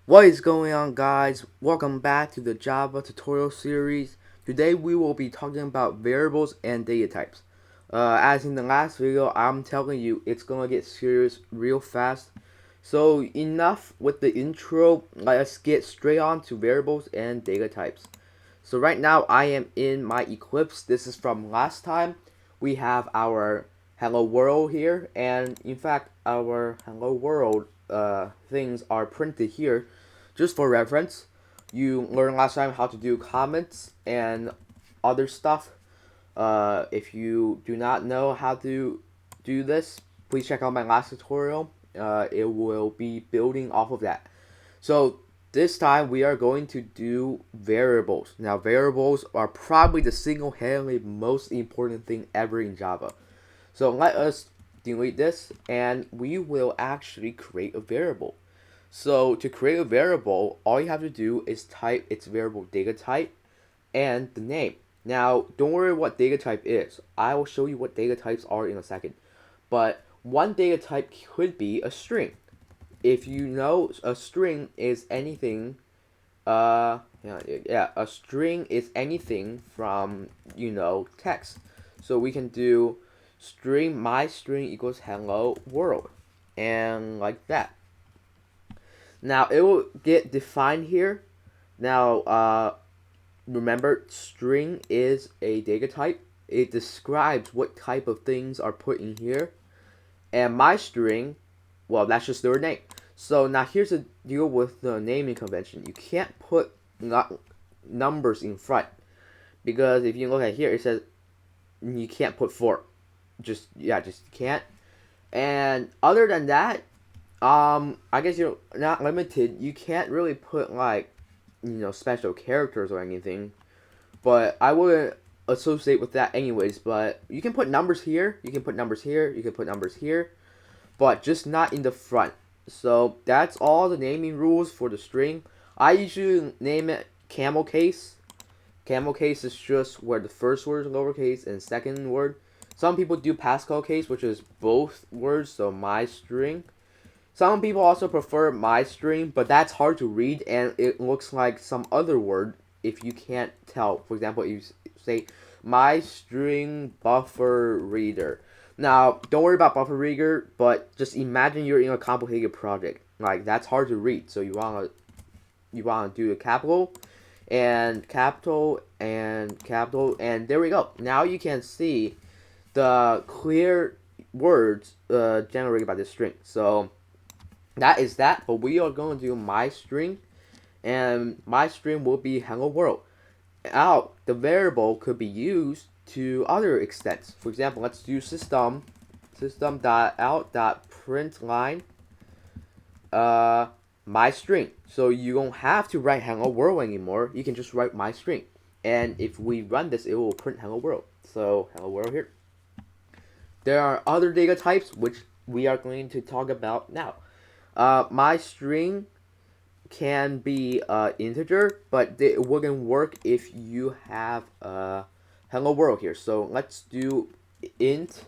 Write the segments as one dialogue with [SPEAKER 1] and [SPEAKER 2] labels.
[SPEAKER 1] What is going on, guys? Welcome back to the Java tutorial series. Today we will be talking about variables and data types. As in the last video, I'm telling you it's gonna get serious real fast. So enough with the intro, let us get straight on to variables and data types. So right now I am in my Eclipse. This is from last time. We have our hello world here, and in fact our hello world things are printed here just for reference. You learned last time how to do comments and other stuff. If you do not know how to do this, please check out my last tutorial. It will be building off of that. So this time we are going to do variables. Now variables are probably the single-handedly most important thing ever in Java. So let us delete this and we will actually create a variable. So to create a variable, all you have to do is type its variable data type and the name. Now, don't worry what data type is. I will show you what data types are in a second. But one data type could be a string. If you know a string is anything, a string is anything from, text. So we can do string my string equals hello world, and like that. Now it will get defined here. Now, remember, string is a data type. It describes what type of things are put in here. And my string, well, that's just their name. So now here's the deal with the naming convention. You can't put numbers in front. Because if you look at here, it says you can't put 4. Just can't. And other than that, I guess you're not limited. You can't really put like, special characters or anything. But I wouldn't associate with that anyways. But you can put numbers here. You can put numbers here. You can put numbers here. But just not in the front. So that's all the naming rules for the string. I usually name it camel case. Camel case is just where the first word is lowercase and second word. Some people do Pascal case, which is both words, so my string. Some people also prefer my string, but that's hard to read and it looks like some other word if you can't tell. For example, if you say my string buffer reader. Now, don't worry about buffer reader, but just imagine you're in a complicated project. Like that's hard to read, so you wanna do a capital and capital and capital, and there we go. Now you can see the clear words generated by this string. So that is that, but we are going to do my string, and my string will be hello world. Now, the variable could be used to other extents. For example, let's do system.out.println my string. So you don't have to write hello world anymore. You can just write my string. And if we run this, it will print hello world. So hello world here. There are other data types which we are going to talk about now. My string can be integer, but it wouldn't work if you have hello world here. So let's do int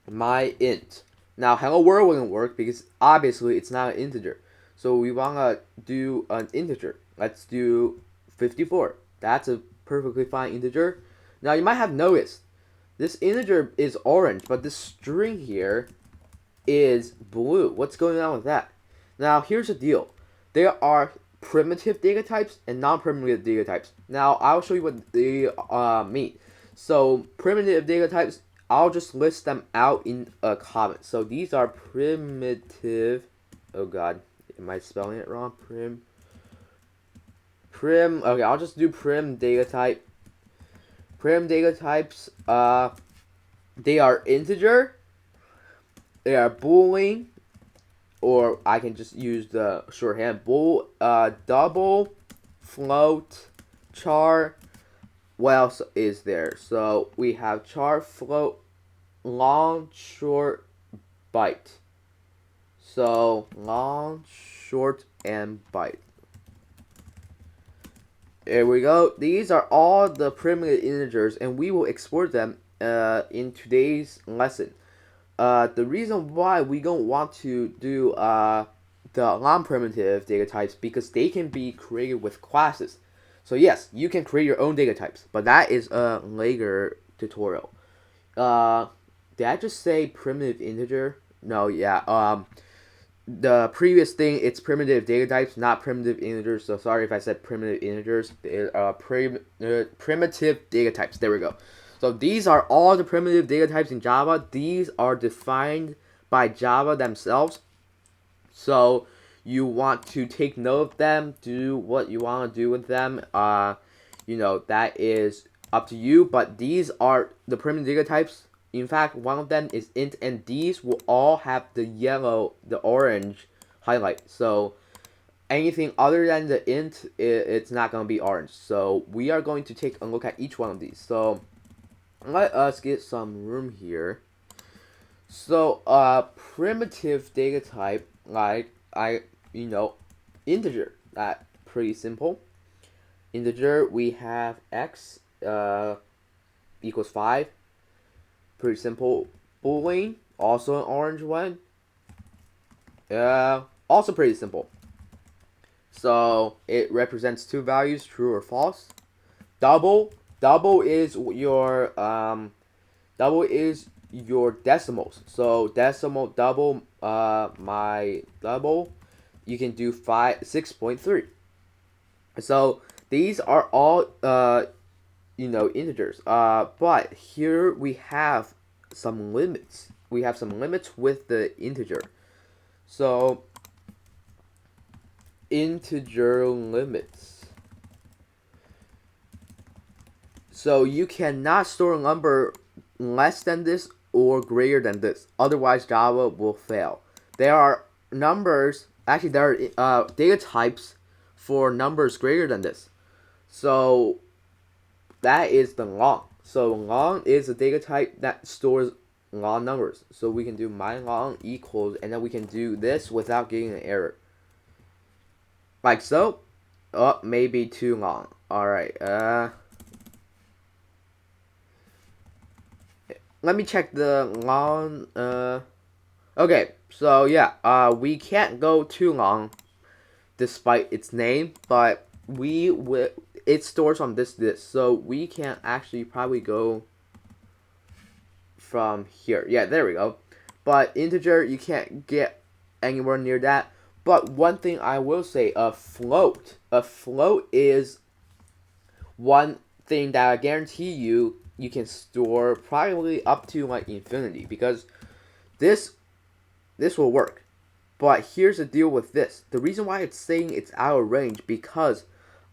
[SPEAKER 1] my int. Now hello world wouldn't work because obviously it's not an integer. So we wanna do an integer. Let's do 54. That's a perfectly fine integer. Now you might have noticed this integer is orange, but this string here is blue. What's going on with that? Now here's the deal. There are primitive data types and non-primitive data types. Now I'll show you what they mean. So primitive data types, I'll just list them out in a comment. So these are primitive. Oh god, am I spelling it wrong? Okay, I'll just do prim data type. Prim data types, they are integer, they are boolean, or I can just use the shorthand double, float, char. What else is there? So we have char, float, long, short, byte. So long, short, and byte. There we go. These are all the primitive integers, and we will export them in today's lesson. the reason why we don't want to do the non-primitive data types, because they can be created with classes. So yes, you can create your own data types, but that is a later tutorial. Did I just say primitive integer? No, yeah. The previous thing, it's primitive data types, not primitive integers. So sorry if I said primitive integers. Primitive data types. There we go. So these are all the primitive data types in Java. These are defined by Java themselves. So you want to take note of them, do what you want to do with them. That is up to you. But these are the primitive data types. In fact, one of them is int, and these will all have the yellow, the orange highlight. So anything other than the int, it's not going to be orange. So we are going to take a look at each one of these. So let us get some room here. So primitive data type, like integer, that pretty simple. Integer, we have x equals 5. Pretty simple. Boolean, also an orange one. Also pretty simple. So it represents two values, true or false. Double is your decimals. So decimal double, my double, you can do 6.3. So these are all integers. But here we have some limits. We have some limits with the integer. So integer limits. So you cannot store a number less than this or greater than this. Otherwise, Java will fail. There are numbers. Actually, there are data types for numbers greater than this. So that is the long. So long is a data type that stores long numbers. So we can do my long equals, and then we can do this without getting an error. Like so. Oh, maybe too long. Alright, let me check the long, okay, so yeah, we can't go too long, despite its name, but it stores on this, so we can actually probably go from here. Yeah, there we go. But integer, you can't get anywhere near that. But one thing I will say, a float is one thing that I guarantee you can store probably up to like infinity, because this will work. But here's the deal with this. The reason why it's saying it's out of range, because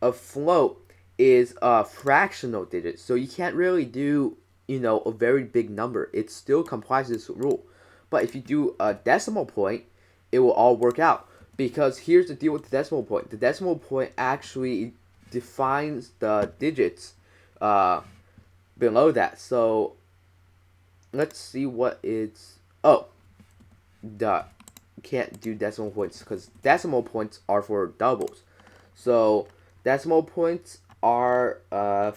[SPEAKER 1] a float is a fractional digit, so you can't really do a very big number. It still complies with this rule. But if you do a decimal point, it will all work out. Because here's the deal with the decimal point. The decimal point actually defines the digits below that. So let's see what it's. Oh, can't do decimal points, because decimal points are for doubles. So decimal points are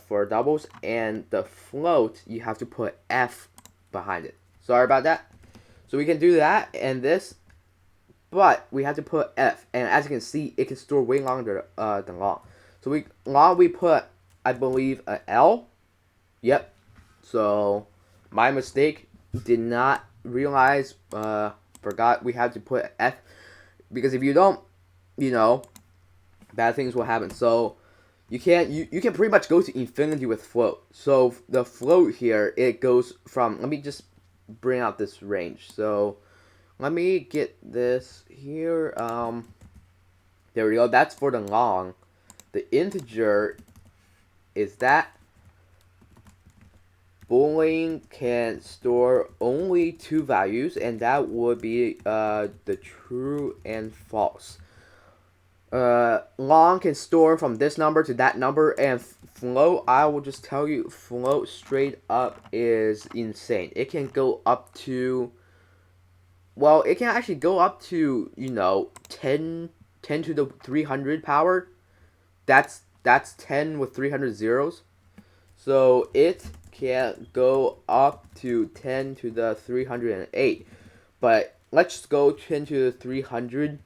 [SPEAKER 1] for doubles, and the float, you have to put F behind it. Sorry about that. So we can do that and this, but we have to put F, and as you can see, it can store way longer than long. So we put, I believe, an L. Yep. So my mistake. Did not realize. Forgot we had to put F, because if you don't, bad things will happen. So you can pretty much go to infinity with float. So the float here, it goes from, let me just bring out this range. So let me get this here. There we go. That's for the long. The integer is that. Boolean can store only two values, and that would be the true and false. Long can store from this number to that number, and float, I will just tell you, float straight up is insane. It can go up to, well, it can actually go up to 10 to the 300 power. That's 10 with 300 zeros. So it can go up to 10 to the 308, but let's just go 10 to the 300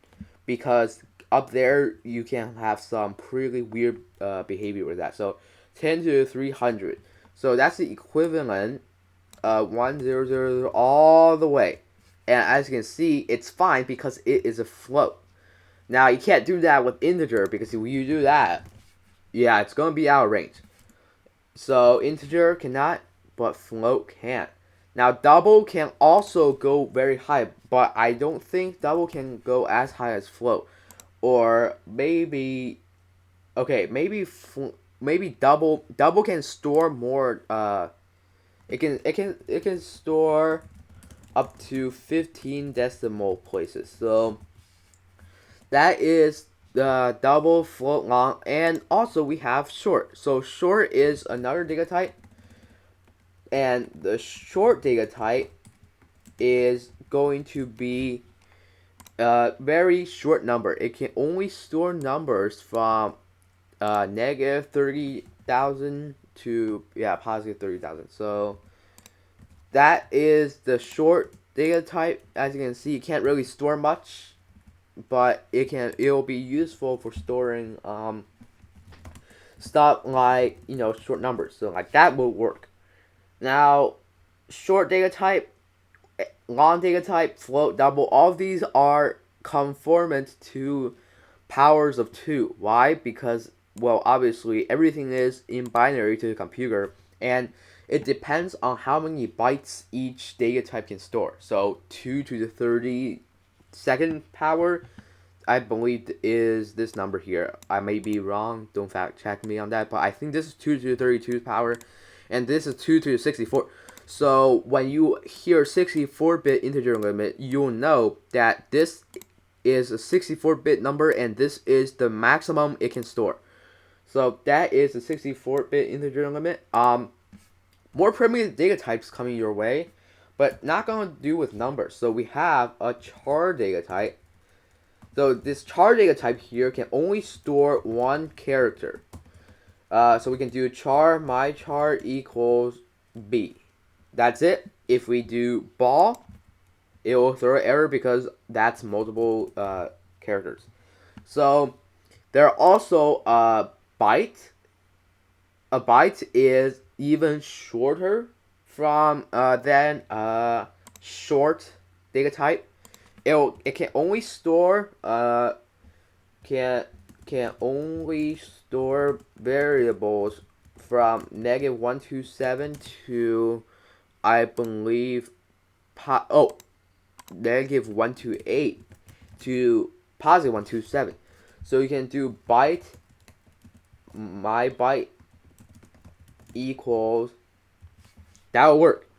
[SPEAKER 1] because up there you can have some pretty weird behavior with that. So 10 to the 300. So that's the equivalent 1000 all the way. And as you can see, it's fine because it is a float. Now you can't do that with integer because if you do that, yeah, it's gonna be out of range. So integer cannot, but float can. Now double can also go very high, but I don't think double can go as high as float. Or maybe, okay, maybe double can store more. It can store up to 15 decimal places. So that is the double, float, long, and also we have short. So short is another data type, and the short data type is going to be a very short number. It can only store numbers from negative 30,000 to positive 30,000. So that is the short data type. As you can see, it can't really store much, but it'll be useful for storing stuff like short numbers. So like that will work. Now, short data type, long data type, float, double, all of these are conformant to powers of 2. Why? Because, well, obviously everything is in binary to the computer, and it depends on how many bytes each data type can store. So 2 to the 32nd power, I believe, is this number here. I may be wrong, don't fact check me on that, but I think this is 2 to the 32th power, and this is 2 to the 64. So when you hear 64-bit integer limit, you'll know that this is a 64-bit number and this is the maximum it can store. So that is the 64-bit integer limit. More primitive data types coming your way, but not going to do with numbers. So we have a char data type. So this char data type here can only store one character. So we can do char mychar equals b. That's it. If we do ball, it will throw an error because that's multiple characters. So there are also a byte. A byte is even shorter from than short data type. It can only store can only store variables from negative 127 to, I believe, negative 128 to positive 127. So you can do byte, my byte equals, that will work.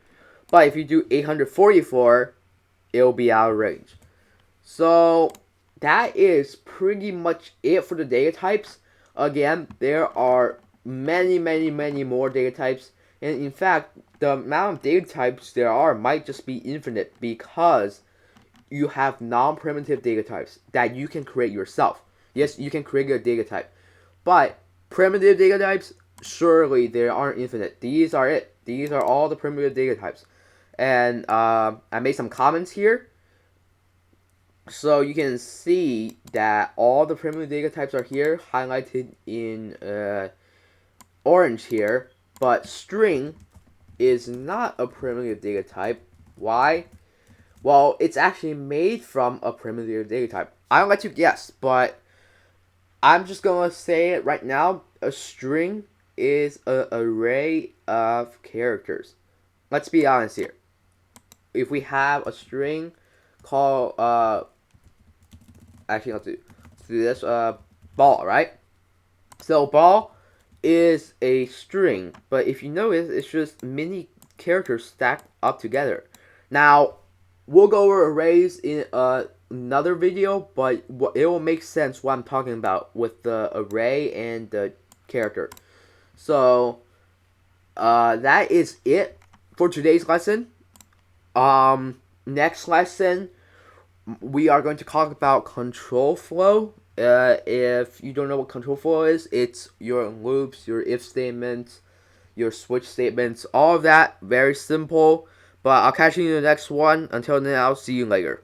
[SPEAKER 1] But if you do 844, it'll be out of range. So that is pretty much it for the data types. Again, there are many more data types, and in fact, the amount of data types there are might just be infinite because you have non-primitive data types that you can create yourself. Yes, you can create a data type, but primitive data types, surely they aren't infinite. These are it. These are all the primitive data types. And I made some comments here. So you can see that all the primitive data types are here, highlighted in orange here. But string is not a primitive data type. Why? Well, it's actually made from a primitive data type. I'll let you guess, but I'm just going to say it right now. A string is an array of characters. Let's be honest here. If we have a string called, actually, let's do this, ball, right? So ball is a string, but if you notice, it's just many characters stacked up together. Now, we'll go over arrays in another video, but it will make sense what I'm talking about with the array and the character. So, that is it for today's lesson. Next lesson, we are going to talk about control flow. If you don't know what control flow is, it's your loops, your if statements, your switch statements, all of that, very simple. But I'll catch you in the next one. Until then, I'll see you later.